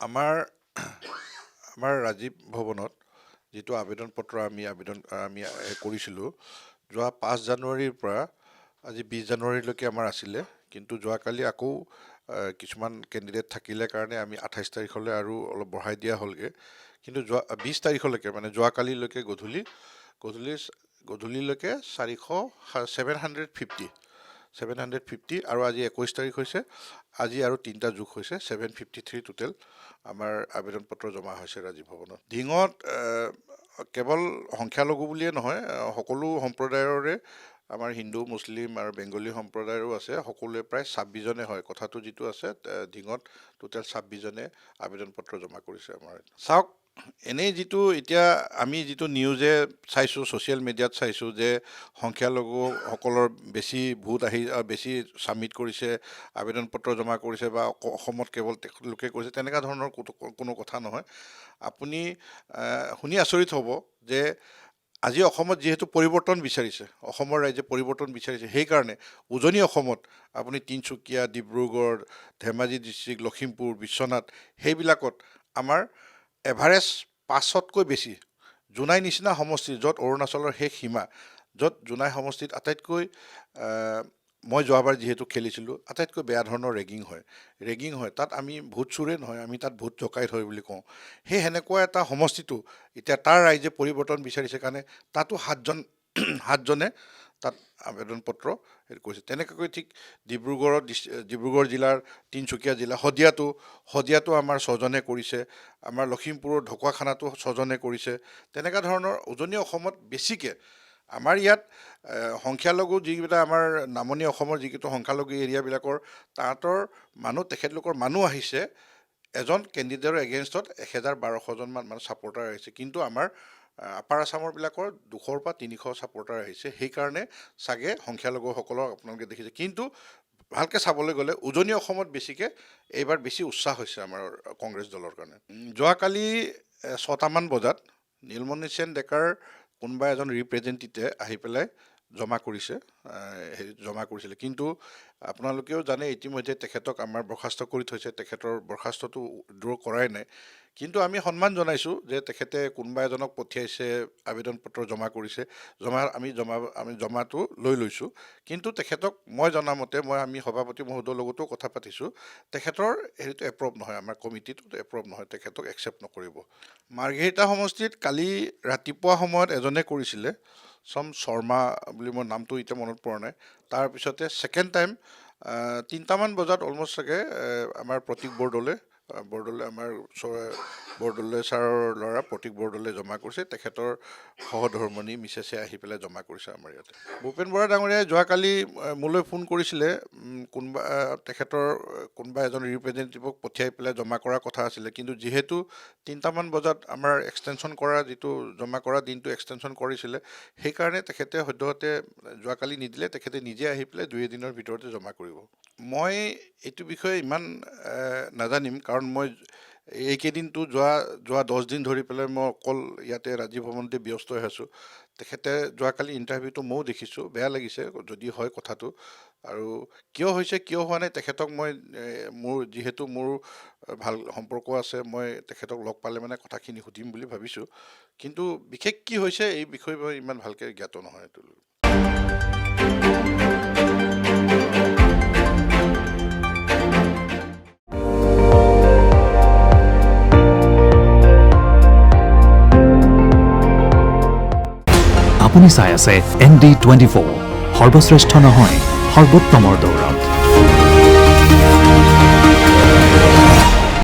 আমাৰ আমাৰ ৰাজীৱ ভৱনত যিটো আবেদন পত্ৰ আমি কৰিছিলোঁ যোৱা 5 জানুৱাৰীৰ পৰা আজি 20 জানুৱাৰীলৈকে আমাৰ আছিলে কিন্তু যোৱাকালি আকৌ কিছুমান কেণ্ডিডেট থাকিলে কাৰণে আমি 28 তাৰিখলৈ আৰু অলপ বঢ়াই দিয়া হ'লগে কিন্তু 20 তাৰিখলৈকে মানে যোৱাকালিলৈকে গধূলিলৈকে 750 আৰু আজি 21 তাৰিখ হৈছে আজি আৰু 3টা যোগ হৈছে 753 টোটেল আমাৰ আবেদন পত্ৰ জমা হৈছে ৰাজীৱ ভৱনত ধিঙত কেৱল সংখ্যালঘু বুলিয়ে নহয় সকলো সম্প্ৰদায়ৰে আমাৰ হিন্দু মুছলিম আৰু বেংগলী সম্প্ৰদায়ৰো আছে সকলোৱে প্ৰায় 26 জনে হয় কথাটো যিটো আছে ধিঙত টোটেল 26 জনে আবেদন পত্ৰ জমা কৰিছে আমাৰ চাওক এনেই যিটো এতিয়া আমি যিটো নিউজে চাইছোঁ ছ'চিয়েল মিডিয়াত চাইছোঁ যে সংখ্যালঘুসকলৰ বেছি ভোট বেছি ছাবমিট কৰিছে আবেদন পত্ৰ জমা কৰিছে বা অসমত কেৱল তেখেতলোকে কৰিছে তেনেকুৱা ধৰণৰ কোনো কথা নহয় আপুনি শুনি আচৰিত হ'ব যে আজি অসমত যিহেতু পৰিৱৰ্তন বিচাৰিছে অসমৰ ৰাইজে পৰিৱৰ্তন বিচাৰিছে সেইকাৰণে উজনি অসমত আপুনি তিনিচুকীয়া ডিব্ৰুগড় ধেমাজি ডিষ্ট্ৰিক্ট লখিমপুৰ বিশ্বনাথ সেইবিলাকত আমাৰ এভাৰেজ 5তকৈ বেছি জোনাই নিচিনা সমষ্টি য'ত অৰুণাচলৰ শেষ সীমা য'ত জোনাই সমষ্টিত আটাইতকৈ মই যোৱাবাৰ যিহেতু খেলিছিলোঁ আটাইতকৈ বেয়া ধৰণৰ ৰেগিং হয় তাত আমি ভোট চুৰে নহয় আমি তাত ভোট জকাই থয় বুলি কওঁ সেই সেনেকুৱা এটা সমষ্টিটো এতিয়া তাৰ ৰাইজে পৰিৱৰ্তন বিচাৰিছে কাৰণে তাতো 7জনে তাত আবেদন পত্ৰ হেৰি কৰিছে তেনেকৈ ঠিক ডিব্ৰুগড় জিলাৰ তিনিচুকীয়া জিলা শদিয়াতো আমাৰ 6জনে কৰিছে আমাৰ লখিমপুৰৰ ঢকুৱাখানাতো 6জনে কৰিছে তেনেকুৱা ধৰণৰ উজনি অসমত বেছিকৈ আমাৰ ইয়াত সংখ্যালঘু যিকেইটা আমাৰ নামনি অসমৰ যিকেইটা সংখ্যালঘু এৰিয়াবিলাকৰ তাহাঁতৰ তেখেতলোকৰ মানুহ আহিছে এজন কেণ্ডিডেটৰ এগেইনষ্টত 1200জনমান মানুহ ছাপৰ্টাৰ আহিছে কিন্তু আমাৰ আপাৰ আছামৰবিলাকৰ 200 পৰা 300 ছাপৰ্টাৰ আহিছে সেইকাৰণে চাগে সংখ্যালঘুসকলক আপোনালোকে দেখিছে কিন্তু ভালকৈ চাবলৈ গ'লে উজনি অসমত বেছিকৈ এইবাৰ বেছি উৎসাহ হৈছে আমাৰ কংগ্ৰেছ দলৰ কাৰণে যোৱাকালি 6টামান বজাত নীলমণি সেন ডেকাৰ কোনোবা এজন ৰিপ্ৰেজেণ্টেটিভে আহি পেলাই জমা কৰিছিলে কিন্তু আপোনালোকেও জানে ইতিমধ্যে তেখেতক আমাৰ বৰ্খাস্ত কৰি থৈছে তেখেতৰ বৰ্খাস্তটো উইথড্ৰ কৰাই নাই কিন্তু আমি সন্মান জনাইছোঁ যে তেখেতে কোনোবা এজনক পঠিয়াইছে আবেদন পত্ৰ জমা কৰিছে আমি জমাটো লৈ লৈছোঁ কিন্তু তেখেতক মই জনামতে আমি সভাপতি মহোদয়ৰ লগতো কথা পাতিছোঁ তেখেতৰ হেৰিটো এপ্ৰুভ নহয় আমাৰ কমিটিটোত এপ্ৰুভ নহয় তেখেতক একচেপ্ট নকৰিব মাৰ্ঘেৰিটা সমষ্টিত কালি ৰাতিপুৱা সময়ত এজনে কৰিছিলে শৰ্মা বুলি মোৰ নামটো এতিয়া মনত পৰা নাই তাৰপিছতে ছেকেণ্ড টাইম 3টামান বজাত অলমষ্ট চাগে আমাৰ প্ৰতীক বৰদলৈ আমাৰ বৰদলৈ ছাৰৰ ল'ৰা প্ৰতীক বৰদলৈ জমা কৰিছে তেখেতৰ সহধৰ্মণী মিছেছে আহি পেলাই জমা কৰিছে আমাৰ ইয়াতে ভূপেন বৰা ডাঙৰীয়াই যোৱাকালি মোলৈ ফোন কৰিছিলে তেখেতৰ কোনোবা এজন ৰিপ্ৰেজেণ্টেটিভক পঠিয়াই পেলাই জমা কৰাৰ কথা আছিলে কিন্তু যিহেতু 3টামান বজাত আমাৰ এক্সটেনশ্যন কৰা যিটো জমা কৰা দিনটো এক্সটেনশ্যন কৰিছিলে সেইকাৰণে তেখেতে সদ্যহতে যোৱাকালি নিদিলে তেখেতে নিজে আহি পেলাই 2 দিনৰ ভিতৰতে জমা কৰিব মই এইটো বিষয়ে ইমান নাজানিম কাৰণ মই এইকেইদিনটো যোৱা 10 দিন ধৰি পেলাই মই অকল ইয়াতে ৰাজীৱ ভৱনতে ব্যস্ত হৈ আছোঁ তেখেতে যোৱাকালি ইণ্টাৰভিউটো ময়ো দেখিছোঁ বেয়া লাগিছে যদি হয় কথাটো আৰু কিয় হৈছে কিয় হোৱা নাই তেখেতক মই যিহেতু মোৰ ভাল সম্পৰ্ক আছে মই তেখেতক লগ পালে মানে কথাখিনি সুধিম বুলি ভাবিছোঁ কিন্তু বিশেষ কি হৈছে এই বিষয়ে মই ইমান ভালকৈ জ্ঞাত নহয় এইটো আপুনি চাই আছে ND24 সৰ্বশ্ৰেষ্ঠ নহয় সৰ্বোত্তমৰ দৌৰত